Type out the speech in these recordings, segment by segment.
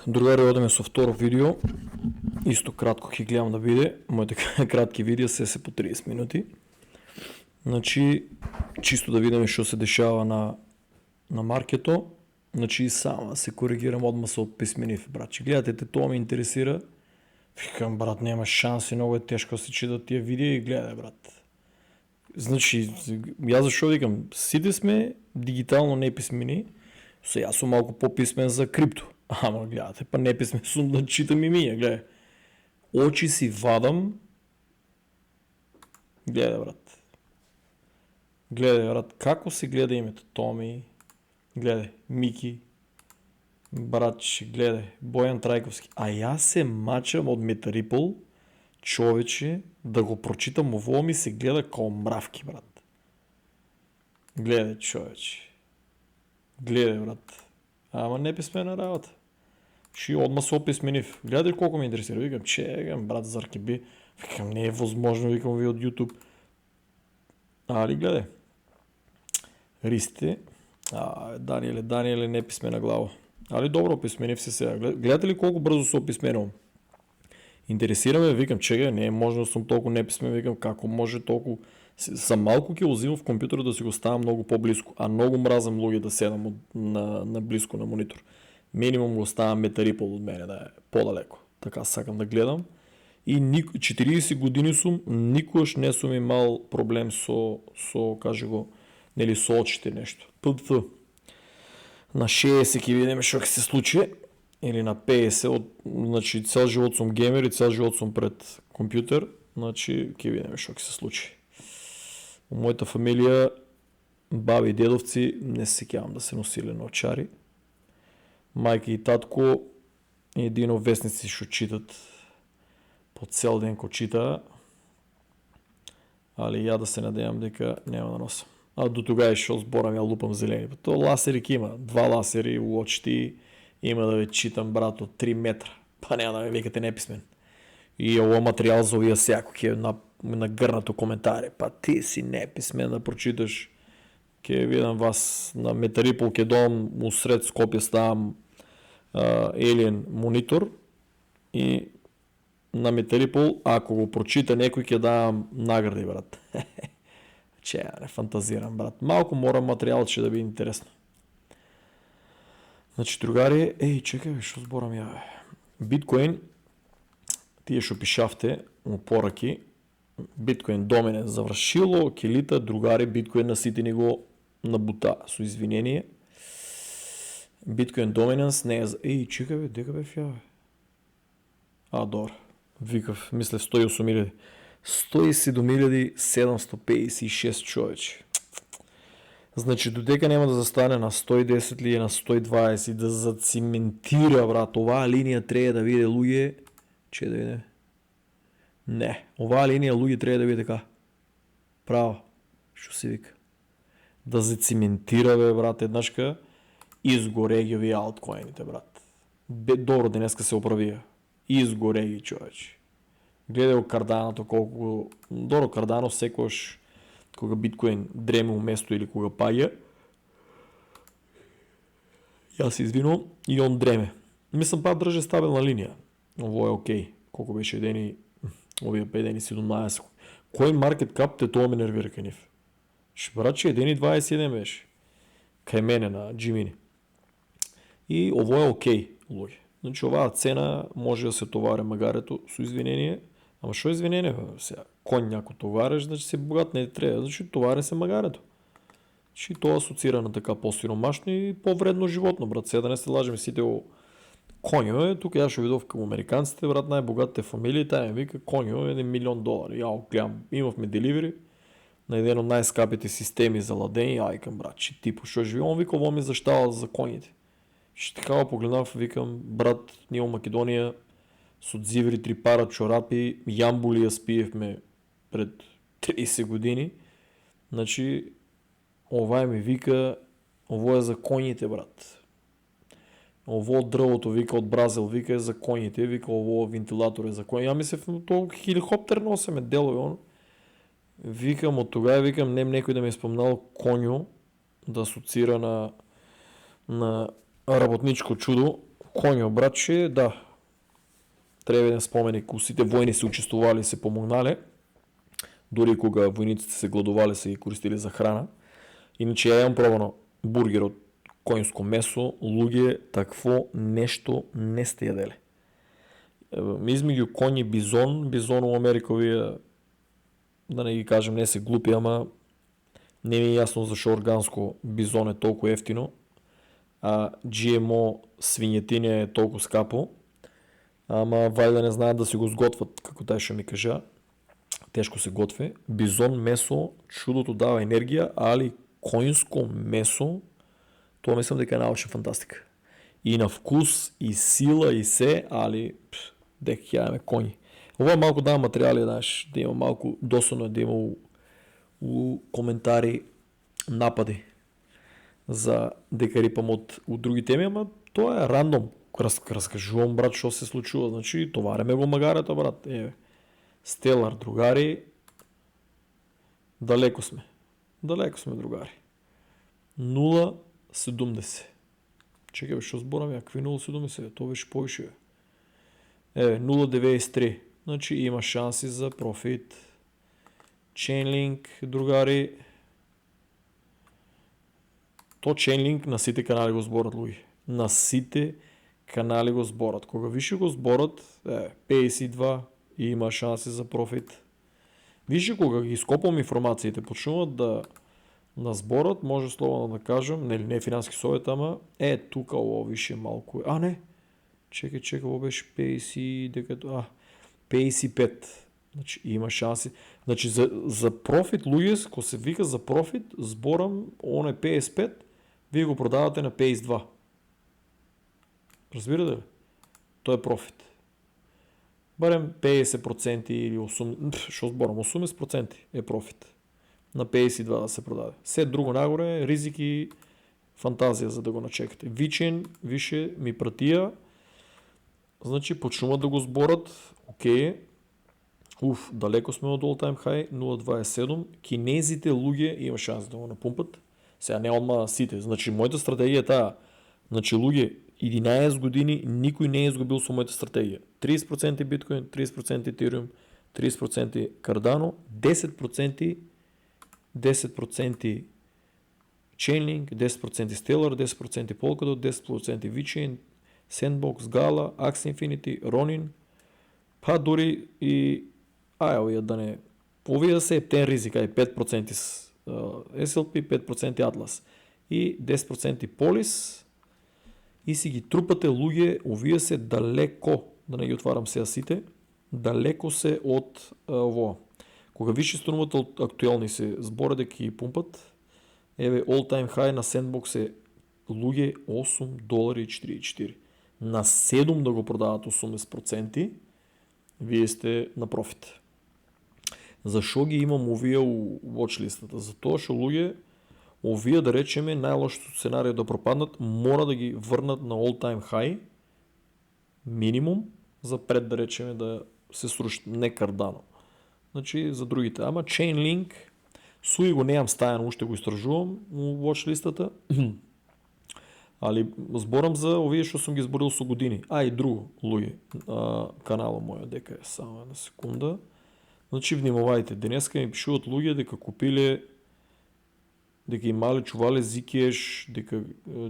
Другари, одеме со второ видео. Исто кратко ќе гледам да биде. Моите кратки видеа се по 30 минути. Значи, чисто да видиме што се дешава на маркето. Значи, само се коригирам одма со писменив, брат. Гледате, тоа ме интересира. Викам, брат, нема шанси, много е тешко да се читат тия видеа и гледай, брат. Значи, јас зашо викам, сите сме дигитално неписмени, јас сум малку пописмен за крипто. Ама гледате, па неписмен сум да читам и мија, гледай. Очи си вадам. Гледай, брат. Гледай, брат, како се гледа името Томи. Гледай, Мики. Братче, гледай, Бојан Трајковски. А јас се мачам од Метарипол, човече, да го прочитам, ово ми се гледа као мравки, брат. Гледай, човече. Гледай, брат. Ама неписмена работа. Ши одма се описменив. Гледай колко ме интересира. Викам, чекам, брат, зар ке би. Викам, не е възможно, викам ви от YouTube. Али гледай. Ристе. Даниеле, неписмена глава. Али добро описменив се сега. Гледате ли колко бързо се описменувам? Интересираме, викам, чекай, не е можно да съм толкова неписмен, викам, како може толкова. За малко ке взимам в компютъра да си го ставам много по-близко, а много мразам луѓе да седам на близко на монитор. Минимум го ставам Метарипол от мене, да е по-далеко. Така сакам да гледам. И 40 години сум, никогаш не сум имал проблем со каже го, нели со очите нещо. ПФ. На 60 ке видиме што ќе се случи, или на 50, значи цял живот сум геймер и цял живот сум пред компютър, значи ќе видиме што ќе се случи. У моята фамилија, баби и дедовци, не се сеќавам да се носиле на очари. Мајка и татко, едино вестници што читат, по цел ден ко читаа, али ја да се надејам дека нема да носам. А до тогава што зборам, ја лупам зелени. То ласери ке има, 2 ласери у очите, има да ве читам, брат, од 3 метра. Па нема да ме викате неписмен. И ово материјал за овие сеако ќе нагрнато коментари. Па ти си неписмен да прочиташ. Ке видам вас на Метарипол, ке доам усред Скопје, ставам Alien монитор и на Метарипол, ако го прочита некој, ќе давам награди, брат. Че, не фантазирам, брат. Малко морам материјалот ќе да биде интересно. Значи, другари, чекай, што зборам ја, бе. Биткоин, тие што пишавте му пораки, биткоин доменен завршило, келита, другари, биткоин на сите ни го набута, со извинение. Биткоин домененс не е... чекай, бе, дека бе фја, бе. Добро. Викав, мислев 108.000. 107.756 човече. Значи, додека нема да застане на 110 или на 120 да зациментира, брат, оваа линија треба да биде луѓе, че да биде? Не, оваа линија луѓе треба да биде така. Право, што се вика? Да зациментира, бе, брат, еднашка, изгоре ги овие алткоините, брат. Добро, денеска се оправија. Изгоре ги, човече. Гледај го Карданото колку... Добро, Кардано секојаш кога биткоин дреме уместо или кога паѓа. Јас се извинувам и он дреме. Мислам па држи стабилна линија. Ово е окей. Колку беше едени... Овие 5 дени 17. Кој маркет кап те тоа ме нервира кај нив? Браче, едени 21 беше. Кај мене на Джимини. И ово е окей, луѓе. Значи оваа цена може да се товаре магарето со извинение. Ама што извинение, бе? Сега, конј няко товареш, значи си богат, не треба, значи товаре се магарето. Значи тоа асоцира на така по-сиромашно и по-вредно животно, брат. Сега да не се лажеме сите о конјо е, тука ја што видов како американците, брат, најбогатите фамилии, тај ми вика конјо е $1 милион. Ја гледам, имавме деливери на еден од најскапите системи за ладење, ајкам, брат, че типо што живи, он вика, ово ми заштава за конјите. Ще такава погледнав, викам, брат, ние у Македонија со дзиври, 3 пара чорапи, јамбули ја спиевме пред 30 години. Значи, овај ми вика, ово е за конјите, брат. Ово од дрвото, вика, од Бразил, вика е за конјите, вика, ово вентилатор е за конјите. Ја мислев, тоа хеликоптер носеме, делови, он. Викам, од тогава, викам, нем некој да ми е спомнал конјо, да асоцира на работничко чудо, Конјо, братче, да. Треба да спомени, кога сите војни се учествували и се помогнале, дури кога војниците се гладувале, се ги користили за храна. Иначе ја имам пробано бургер од коњско месо, луѓе, такво нешто не сте јаделе. Измеѓу коњ и бизон у Америка овие, да не ги кажем, не се глупи, ама не ми е јасно зашо органско бизон е толку ефтино, а GMO свињетиня е толку скапо, ама вајда не знаат да си го сготват, како тај што ми кажа. Тешко се готве. Бизон месо, чудото дава енергија, али коњско месо, тоа мислам дека е научна фантастика. И на вкус, и сила, и се, али дека ќе јадеме коњи. Ова малку дава материјали, знаеш, да има малку досадно да има у коментари напади за дека рипам од други теми, ама тоа е рандом. Раскажувам, брат, што се случува. Значи, товареме го магарето, брат. Стелар, другари, далеко сме. Далеко сме, другари. 0,70. Чекай, бе, што зборам ја? Какви 0,70? Тоа беше повише. 0,93. Значи, има шанси за профит. Chainlink, другари. То Chainlink на сите канали го зборат, луѓе. На сите канали го зборат. Кога више го зборат, 52 и има шанси за профит. Више кога ги скопам информациите, почнуват да зборат, може слободно да кажам, не финански совет, ама тука ово више малку. Не. Чекай, ово беше 55. Значи има шанси. Значи за профит, луѓе, кога се вика за профит, зборам, он е 55, вие го продавате на 52. Разбирате ли? Тоа е профит. Барем 50% или 80%, што зборам, 80% е профит. На 52 да се продаде. Се друго нагоре, ризик и фантазија за да го начекате. Вичен, више ми пратија, значи почнуват да го зборат, окей, далеко сме од all time high, 0,27, кинезите луѓе има шанс да го напумпат, сега не одма сите, значи мојата стратегија е таа, значи луѓе, 11 години никој не е изгубил со мојата стратегија. 30% биткоин, 30% етериум, 30% кардано, 10% Chainlink, 10% Stellar, 10% Polkadot, 10% VeChain, Sandbox, Gala, Axie Infinity, Ronin, па дури и овие да не... Овие да се ептен ризик, 5% SLP, 5% Atlas и 10% Polis, и си ги трупате луѓе, овие се далеко, да не ги отварам сега сите, далеко се од ово. Кога више стануват актуелни се збора дека ги пумпат, all time high на Sandbox е луѓе $8.44. На 7 да го продават 80%, вие сте на профит. Зашо ги имам овие у watchlistата? Затоа што луѓе, овие да речеме најлошото сценарио да пропаднат, мора да ги врнат на all time high минимум за пред да речеме да се срушат, не кардано. Значи за другите, ама Chainlink суи го неам стајано, уште го истражувам у watchlistата. Али зборам за овие што сум ги зборил со години. И друго, луѓе, каналот мој дека е само една секунда. Значи внимавајте, денеска ми пишуваат луѓе дека купиле, дека имале чувале Zcash, дека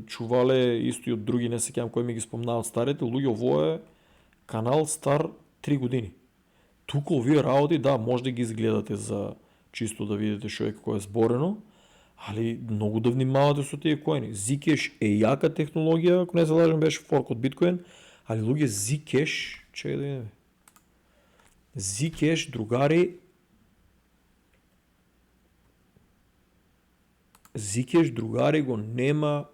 чувале исто и од други, не сеќавам кои ми ги спомнаат старите, луѓе, ово е канал стар 3 години. Тука овие работи, да, може да ги изгледате за чисто да видите што е како е зборено, али многу да внимавате со тие коини. Zcash е јака технологија, ако не се лажам беше форк од биткоин, али луѓе Zcash, чекај да видиме. Zcash, другари, Zcash, другари, го нема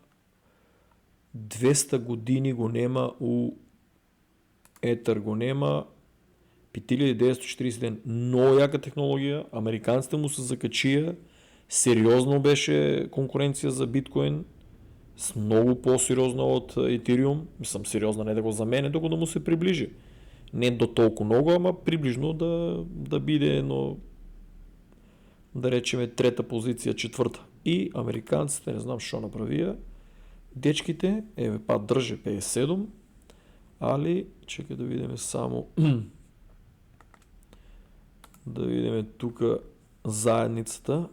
200 години, го нема у Етер, го нема 5941. Много јака технологија, американците му се закачија, сериозно беше конкуренција за биткоин, многу по-сериозна од етериум, мислам сериозна не да го замене, доку да му се приближи. Не до толку многу, ама приближно да биде едно, да речеме трета позиција, четврта. И американците, не знам што направија, дечките, па држе 57, Али, чекай да видим само да видим тука заедницата.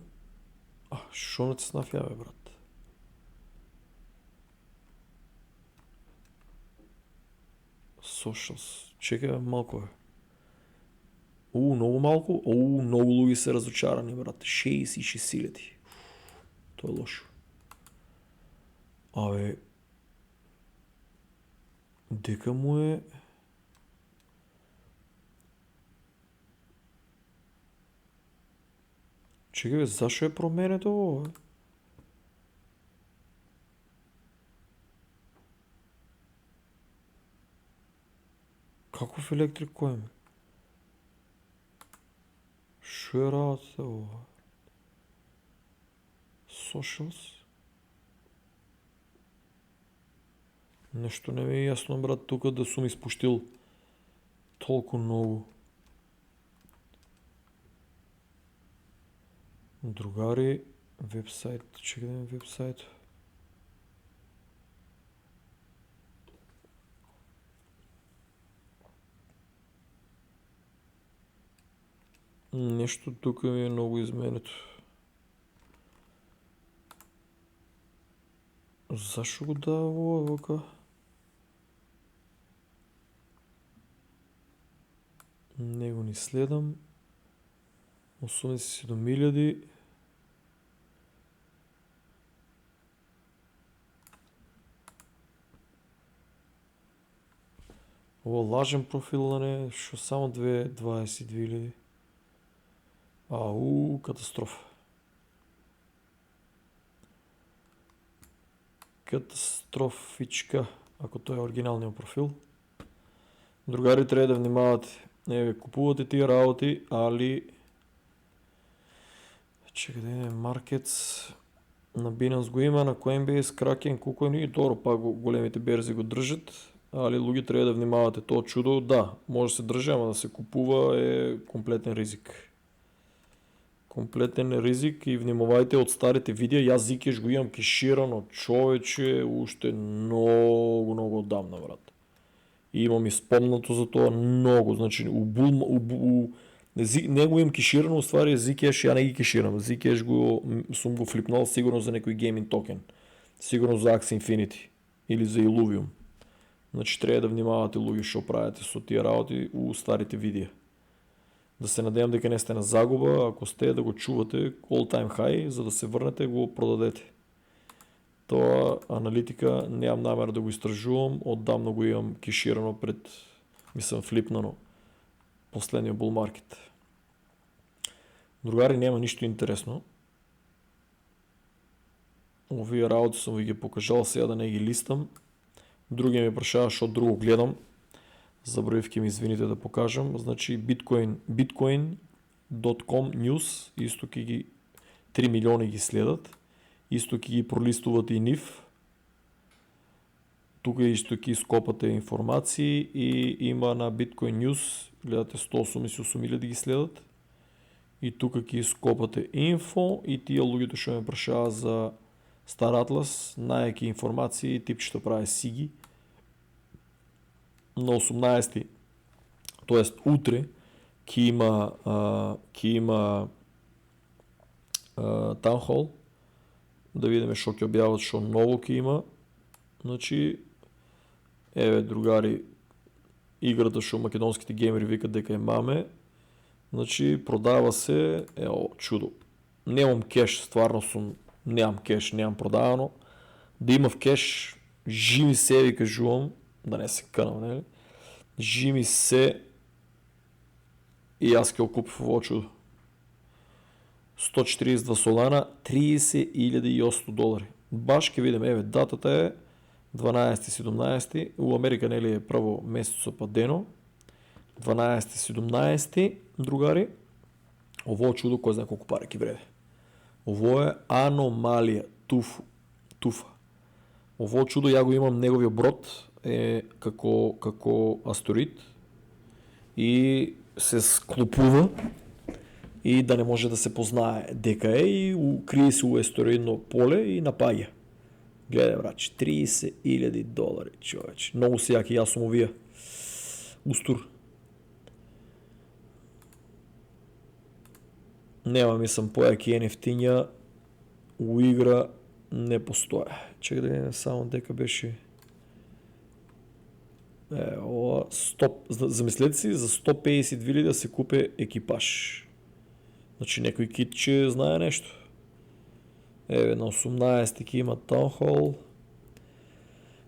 Шо не се нафја, бе, брат? Socials. Чекай, бе, малко, бе. Много малко. Много луги се разочарани, брат. 66,000. То е лошо. Абе, дека му е... Чекай, бе, зашо е променето ово, бе? Каков електрик кој ме? Шо е работата ово? Socials? Нешто не ми е јасно, брат, тука да сум испуштил толку многу. Другари, вебсайт, чекай да ми вебсайт. Нешто тука ми е многу изменето. Зашо го дава ова вака? Не го ни следам. 87,000. Ова лажен профил, да не, шо само 22,000. Катастрофа. Катастрофичка, ако тој е оригиналниот профил. Другари, треба да внимавате. Купувате тие работи, али... Чекай да видим, Markets на Binance го има, на Coinbase, Kraken, KuCoin и добро, пак големите берзи го држат, али луѓе треба да внимавате. Тоа чудо, да, може да се држи, ама да се купува е комплетен ризик. Комплетен ризик и внимавајте од старите видеа. Јас Zcash го имам кеширано, човече, уште много одамна, брат. И имам испомнато за тоа многу, значи не го имам кеширано, уствари Zcash ја не ги кеширам. Zcash сум го флипнал сигурно за некој гейминг токен. Сигурно за Axie Infinity или за Illuvium. Значи треба да внимавате луѓе што правите со тие работи у старите видеа. Да се надевам дека не сте на загуба, ако сте да го чувате all time high, за да се врнете го продадете. Тоа аналитика немам намера да го истражувам, оддавно го имам кеширано флипнано последниот bull market. Другари, нема ништо интересно. Овие работи сум ви ги покажал, сега да не ги листам. Други ми прашава што друго гледам. Забравив ми, извините да покажам. Значи bitcoin.com news, исто ки ги 3 милиони ги следат. Исто ки ги пролистуват и нив. Тука исто ки скопате информации и има на Bitcoin News, гледате 188,000 ги следат. И тука ки скопате инфо и тие луѓето што ме прашаа за Star Atlas, најаки информации, типчето прави сиги. На 18, тоест утре, ки има Town Hall, да видиме што ќе објават, што ново ќе има. Значи, еве другари, играта што македонските геймери викат дека е маме. Значи, продава се, чудо. Немам кеш, стварно немам кеш, немам продавано. Да имав кеш, живи се ви кажувам, да не се кънам, нели? Живи се и аз ќе окупив ово чудо. 142 солана, 30,800 долари. Баш ќе видим, еве, датата е 12-17, у Америка нели е прво месецо па дено. 12-17, другари. Ово чудо, кој знае колку пари ќе вреде. Ово е аномалија, туфа. Ово чудо, ја го имам неговиот брод, е како астероид и се склопува и да не може да се познае дека е и крие се у астероидно поле и напаѓа. Гледай, брат, 30,000 долари, човеч. Много си яки, аз съм овия. Устур. Нема ми съм по-яки NFT-ня. У игра не постоя. Чекай да видим само дека беше... Замислете си за 150 вили да се купе екипаж. Значи някой кит, че знае нещо. На 18 таки има Таунхол.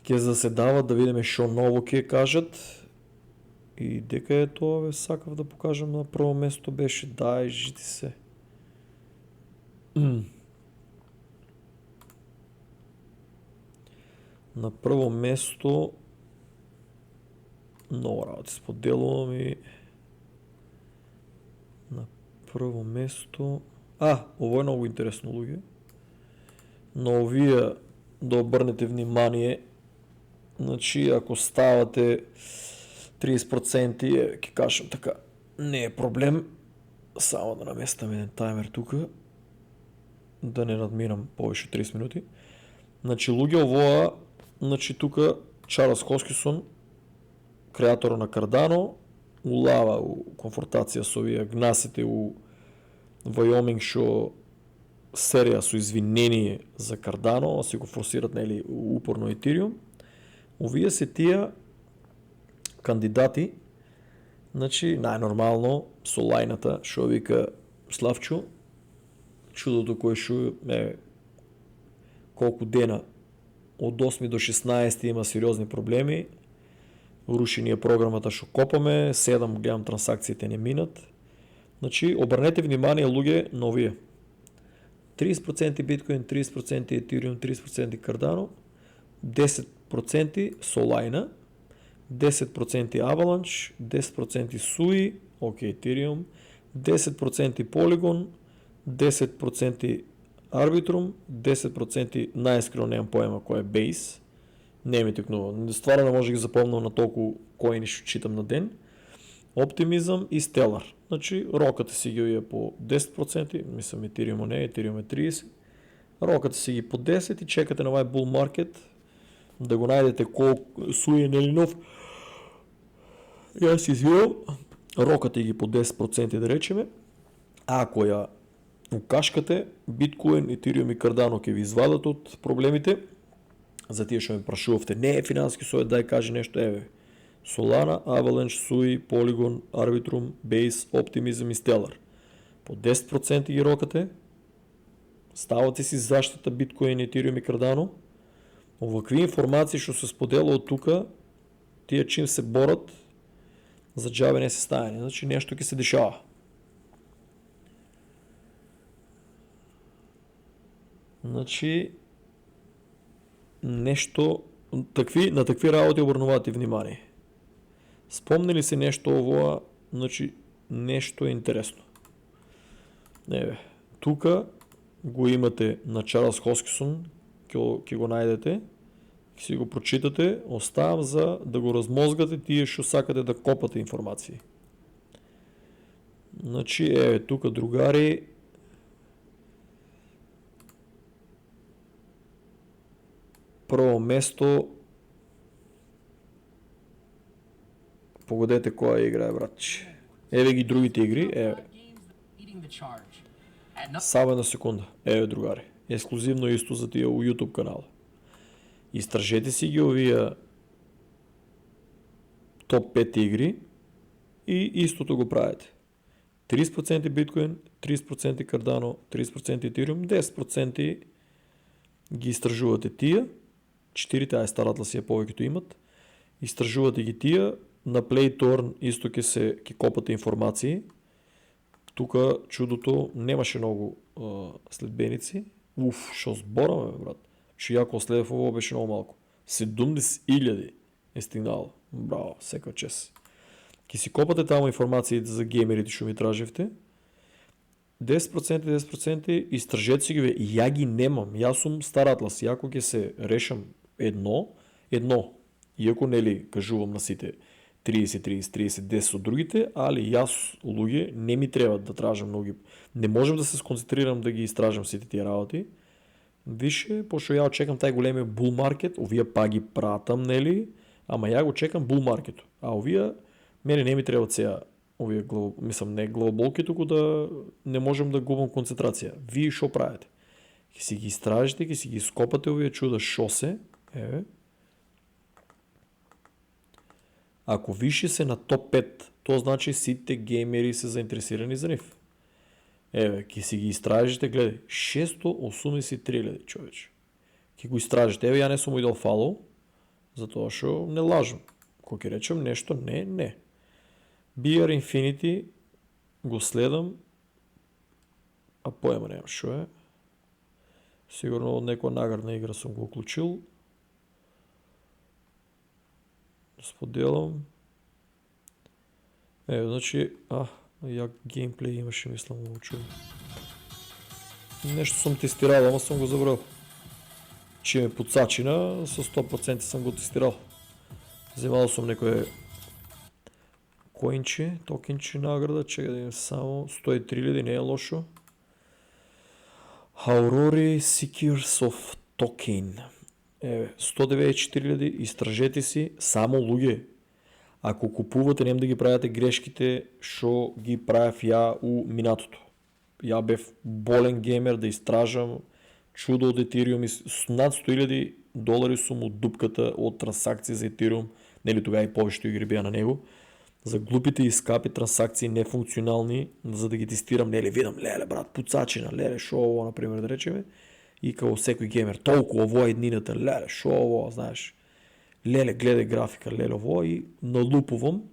Ке заседава да видим шо ново ке кажат. И дека е това, сакав да покажем на първо место беше. Дай, жити се. На първо место много работи споделувам и на първо место... Ово е много интересно, луѓе. Но вие да обърнете внимание, значи ако ставате 30%, ке кажем така, не е проблем. Само да наместам един таймер тук, да не надминам повече 30 минути. Значи луѓе овоа, значи тука Чарлз Хоскинсон, креатор на Кардано, улава у конфронтација со овие гнасите у Вајоминг шо серија со извинение за Кардано, а си го форсират нели упорно Ethereum. Овие се тие кандидати, значи најнормално со лајната шо вика Славчо, чудото кое шо е колку дена од 8 до 16 има сериозни проблеми. Руши ни е програмата шо копаме, 7 гледам трансакциите не минат. Значи обрнете внимание луѓе на овие. 30% биткоин, 30% Ethereum, 30% Cardano, 10% Solana, 10% Avalanche, 10% Sui, Ethereum, 10% Polygon, 10% Arbitrum, 10% најскрино немам поема кој е Base. Не ми текнува. Стварно не може да ги запомнам на толку коини што читам на ден. Optimism и Stellar. Значи, роката си ги е по 10%, мислам Ethereum не, Ethereum е 30%. Роката си ги по 10% и чекате на овај bull market да го најдете колку суе нели нов. Јас си извинувам, роката ги по 10% да речеме. Ако ја укашкате, биткоин, Ethereum и Cardano ќе ви извадат од проблемите. За тие што ме прашувавте, не е финански совет, дај кажи нешто, Solana, Avalanche, Sui, Polygon, Arbitrum, Base, Optimism и Stellar. По 10% ги рокате, ставате си заштита биткоин, Ethereum и Cardano. Овакви информации што се споделува од тука, тие чим се борат, за джабе не се стајани, значи нешто ќе се дешава. Значи нешто на такви работи обрнувате внимание. Спомнили се нешто овоа, значи нешто е интересно. Тука го имате на Чарлз Хоскинсон, ќе го најдете, ќе си го прочитате, оставам за да го размозгате тие што сакате да копате информации. Значи, тука другари, прво место, погодете која игра е, братче. Ги другите игри, Само една секунда, другари. Ексклузивно исто за тие у YouTube канал. Истражете си ги овие топ 5 игри и истото го правите. 30% биткоин, 30% Cardano, 30% Ethereum, 10% ги истражувате тия. 4 старатла си повеќето имат. Истражувате ги тия. На PlayTorn исто ќе копате информации. Тука чудото немаше многу следбеници. Шо збораме, брат. Че јако следев ово беше много малко. 70,000 е стигнало. Браво, сека чест. Ки си копате тамо информациите за геймерите што ми тражевте. 10%, истражете си ги, ја ги немам. Јас сум Стар Атлас. Јако ќе се решам едно, иако нели кажувам на сите 30 од другите, али јас, луѓе, не ми треба да тражам многу. Не можем да се сконцентрирам да ги истражам сите тие работи. Више, пошто ја очекам тај големиот bull market, овие па ги пратам, нели? Ама ја го чекам bull market. А овие мене не ми треба сега овие мислам не главоболки, туку да не можем да губам концентрација. Вие што правите? Ќе си ги истражите, ќе си ги скопате овие чуда шо се. Еве. Ако више се на топ 5, тоа значи сите геймери се заинтересирани за нив. Еве, ќе си ги истражите, гледај, 683.000 човече. Ќе го истражите, еве ја не сум му идал фало, затоа што не лажам. Кога ќе речем нешто, не. BR Infinity го следам, а поема немам шо е. Сигурно од некоја наградна игра сум го уклучил. Споделам. Еве, значи, як геймплей имаше, мислам, го чудо. Нешто сум тестирал, ама сум го забрал. Че ме подсачина, со 100% сам го тестирал. Вземал сум некој коинче, токенче награда, чека да имам само 103.000, не е лошо. Aurora Seekers of Token. Еве, 194.000, истражете си, само луѓе. Ако купувате, нема да ги правите грешките што ги правев ја у минатото. Ја бев болен геймер да истражам чудо од Ethereum и над 100.000 долари сум од дупката од трансакции за Ethereum, нели тогава и повеќе игри беа на него. За глупите и скапи трансакции нефункционални, за да ги тестирам, нели видам, леле брат, пуцачина, леле шо ово, например, да речеме, и као секој геймер, толку ово е еднината, леле шо ово, знаеш, леле гледај графика, леле ово и налупувам,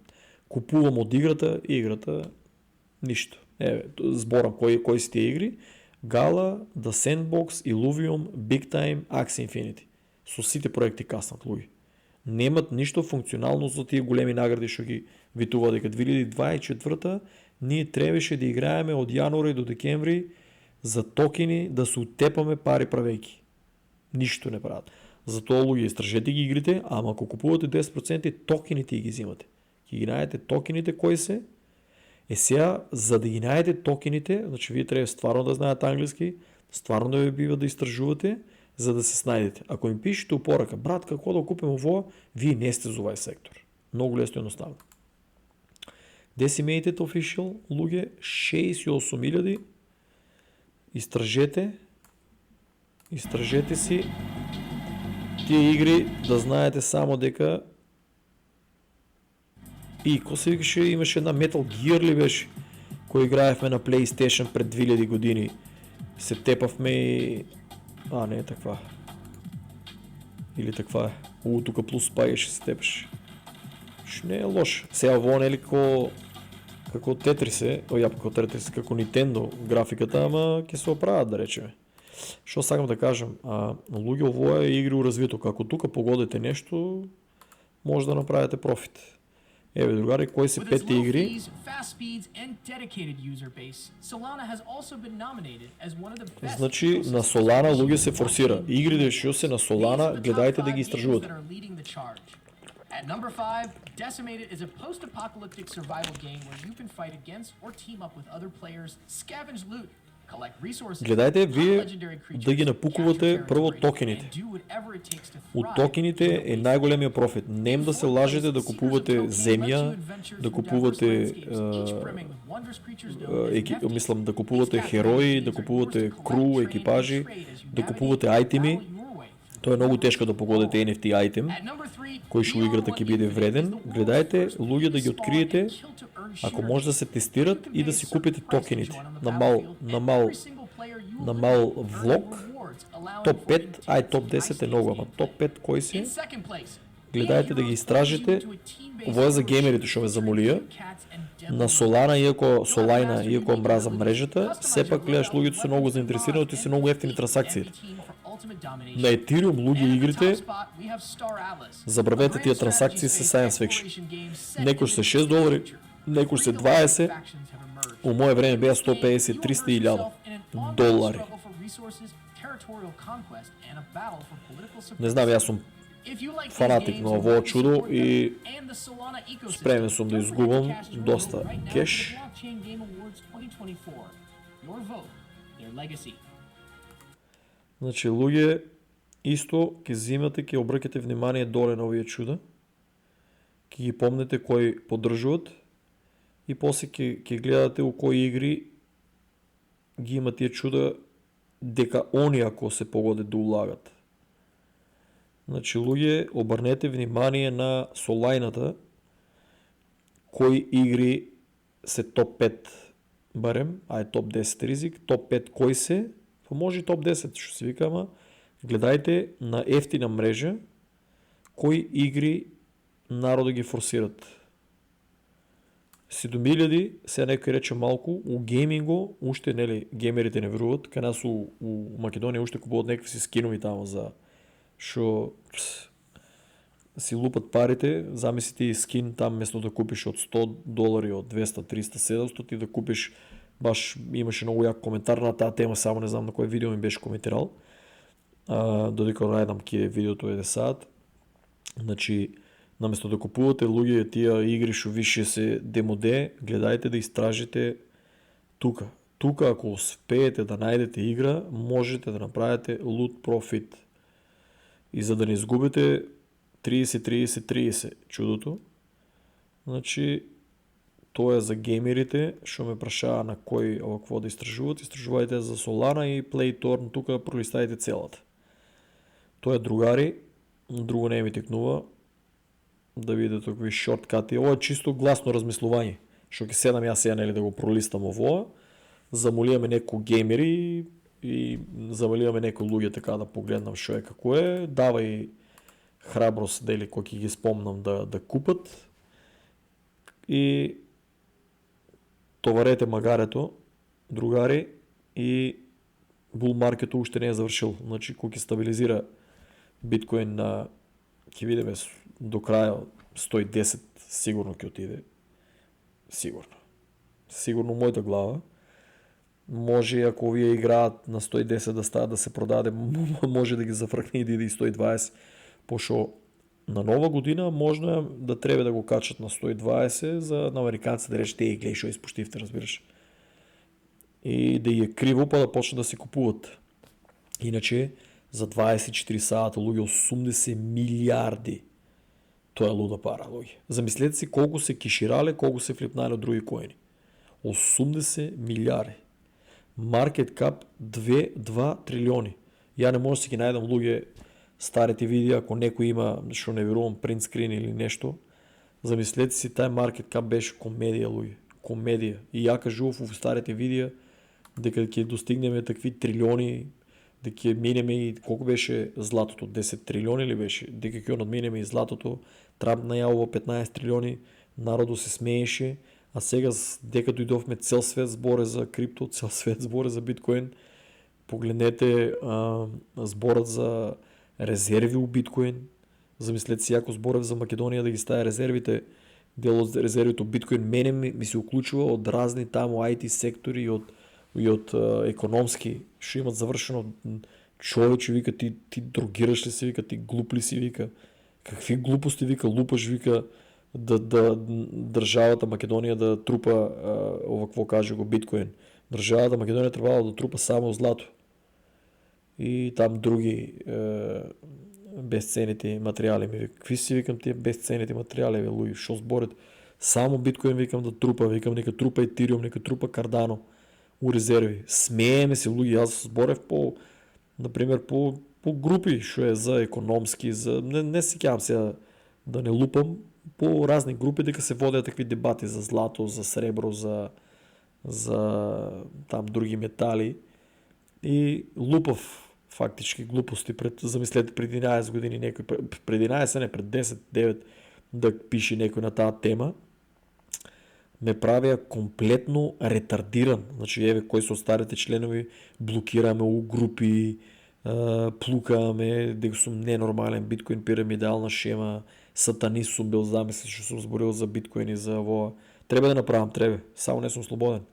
купувам од играта, ништо. Еве, зборам кои си тие игри, Gala, The Sandbox, Illuvium, Big Time, Axie Infinity. Со сите проекти каснат луѓе. Немат ништо функционално за тие големи награди што ги витува дека 2024 ние требаше да играеме од јануари до декември за токени да се утепаме пари правејки. Ништо не прават. Затоа луѓе истражете ги игрите, ама ако купувате 10% токените ги взимате. Ќе ги најдете токените кои се. Сега, за да ги најдете токените, значи вие треба стварно да знаете англиски, стварно да ви бива да истражувате, за да се снајдете. Ако им пишете упорака, брат, како да купим ово, вие не сте за овај сектор. Многу лесно и едноставно. Decimated Official, луѓе, 68.000. Истражете си тие игри, да знаете само дека и кој се викаше, имаше една Metal Gear ли беше, кој играевме на PlayStation пред 2000 години. Се тепавме и... не е таква. Или таква е. Тука плюс паѓаше се тепаш. Ш не е лош. Сега ово нели како Tetris како Nintendo графиката, ама ќе се оправат да речеме. Што сакам да кажам, луѓе ово е игри у развито. Како тука погодите нешто, може да направите профит. Еве, другари, кои се 5 игри? Значи, на Solana луѓе се форсира. Игрите што се на Solana, гледајте да ги истражувате. At number 5, Decimated is a post-apocalyptic survival game where you can fight against or team up with other players, scavenge loot, collect resources. Гледајте вие да ги напукувате прво токените. Од токените е најголемиот профит. Нем да се лажете да купувате земја, да купувате мислам да купувате херои, да купувате кру, екипажи, да купувате айтеми. Тоа е многу тешко да погодите NFT айтем, кој што играта ќе биде вреден. Гледајте луѓе да ги откриете, ако може да се тестират и да си купите токените на мал влог. Топ 5, топ 10 е многу, ама топ 5 кои си? Гледајте да ги истражите. Ово е за геймерите што ме замолија. На Solana, иако мразам мрежата, сепак гледаш луѓето се многу заинтересирани и се многу ефтини трансакциите. На Ethereum луѓе игрите, забравете тие трансакции се science fiction. Некој се $6, некој се 20, у мое време беа 150, 300 и $1000. Не знам, јас сум фанатик на ово чудо и спремен сум да изгубам доста кеш. Значи, луѓе, исто ќе зимате, ќе обркате внимание доле на овие чуда, ќе ги помнете кои поддржуват и после ќе гледате у кои игри ги има тие чуда дека они ако се погоди да улагат. Значи, луѓе, обрнете внимание на солајната кои игри се топ 5 барем, топ 10 ризик, топ 5 кои се, па може и топ 10, што се вика, ама гледајте на ефтина мрежа кои игри народа ги форсират. 7000, сега некој рече малку, у гейминго, уште нели геймерите не веруват, кај нас у Македонија уште купуват некакви си скинови тамо за што си лупат парите, замисли ти скин там место да купиш од $100, од 200, 300, 700, ти да купиш, баш имаше многу јак коментар на таа тема, само не знам на кој видео ми беше коментирал, додека најдам ке видеото е саат. Значи, наместо да купувате луѓе тие игри што више се демоде, гледајте да истражите тука. Тука ако успеете да најдете игра, можете да направите лут профит. И за да не изгубите 30-30-30 чудото, значи тоа е за геймерите што ме прашаа на кој овакво да истражуват, истражувајте за Solana и Playtorn, тука пролистајте целата. Тоа е другари, друго не ми текнува да видите такви шорткати. Ова е чисто гласно размислување, што ќе седам јас сега нели да го пролистам овоа, замоливаме некои геймери и замоливаме некои луѓе така да погледнам што е како е, давај храброст дели кој ќе ги спомнам да купат и товарете магарето, другари, и бул маркетот уште не е завршил. Значи кој ќе стабилизира биткоин на, ќе видиме до крај 110 сигурно ќе отиде. Сигурно. Сигурно мојата глава. Може и ако овие играат на 110 да стават да се продаде, може да ги зафркне и да иде и 120, пошо на нова година можно е да треба да го качат на 120 за на американците да речете и глеј шо испуштивте, разбираш. И да ја криво па да почнат да се купуват. Иначе за 24 сата луѓе 80 милиарди. Тоа е луда пара, луѓе. Замислете си колку се киширале, колку се флипнале од други коини. 80 милиарди. Маркет кап 2 трилиони. Ја не може да си ги најдам луѓе старите видеа, ако некој има, што не верувам, принт скрин или нешто. Замислете си, тај маркет кап беше комедија, луѓе. Комедија. И ја кажував во старите видеа дека ќе достигнеме такви трилиони, дека ќе минеме и колку беше златото, 10 трилиони ли беше, дека ќе надминеме и златото. Трамп најавува 15 трилиони, народот се смееше, а сега дека дојдовме цел свет зборе за крипто, цел свет зборе за биткоин. Погледнете зборот за резерви у биткоин. Замислете си, ако зборев за Македонија да ги стави резервите, дел од резервите у биткоин, мене ми се уклучува од разни таму IT сектори и од економски, што имат завршено. Човече вика, ти дрогираш ли се, вика, ти глуп ли си, вика, какви глупости, вика, лупаш, вика, да државата Македонија да трупа овакво каже го биткоин. Државата Македонија требало да трупа само злато. И там други безценити материјали. Какви си, викам, тие безценити материјали, луѓе, што зборат? Само биткоин, викам, да трупа, викам, нека трупа Ethereum, нека трупа Cardano у резерви. Смееме се, луѓе, јас зборев например, по групи, што е за економски, за не се кеам сега да не лупам, по разни групи дека се водеа такви дебати за злато, за сребро, за там други метали. И лупав фактички глупости замислете пред 11 години некој, пред 11, не, пред 10, 9 да пише некој на таа тема, ме правеа комплетно ретардиран. Значи, еве, кои со старите членови блокираме у групи, плукаме, дека сум ненормален, биткоин пирамидална шема, сатанист сум бил, замисли што сум зборил за биткоин и за ово. Треба да направам, само не сум слободен.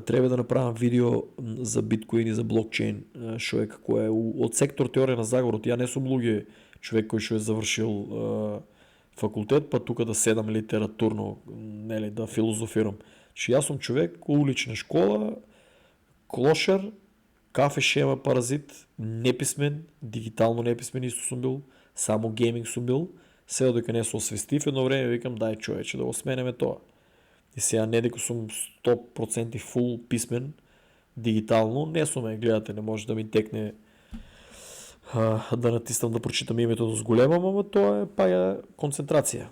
Треба да направам видео за биткоин и за блокчейн, што е како е од сектор теорија на заговорот. Ја не сум луѓе, човек кој што е завршил факултет, па тука да седам литературно, нели, да филозофирам. Че јас сум човек улична школа, клошар, Кафе Шема Паразит, неписмен, дигитално неписмен исто съм бил, само гейминг съм бил. Сега докато не се освести, в едно време викам, дай човече да го сменяме това. И сега не дека съм 100% фул писмен, дигитално, не сум ме, гледате, не може да ми текне да натиснам да прочитам името с голема, ама то е пая концентрация.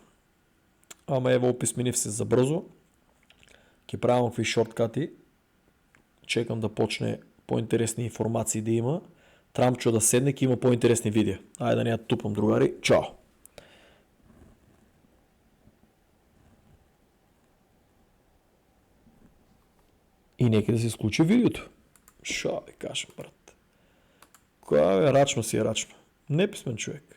Ама ево описменив се за бързо. Ке правим какви шорткати. Чекам да почне по-интересни информации да има. Трамчо да седне, ке има по-интересни видеа. Айде да не я тупам, другари. Чао! И нека да се изключи видеото. Шо да кажем, брат. Коя е рачно си е рачно. Неписмен човек.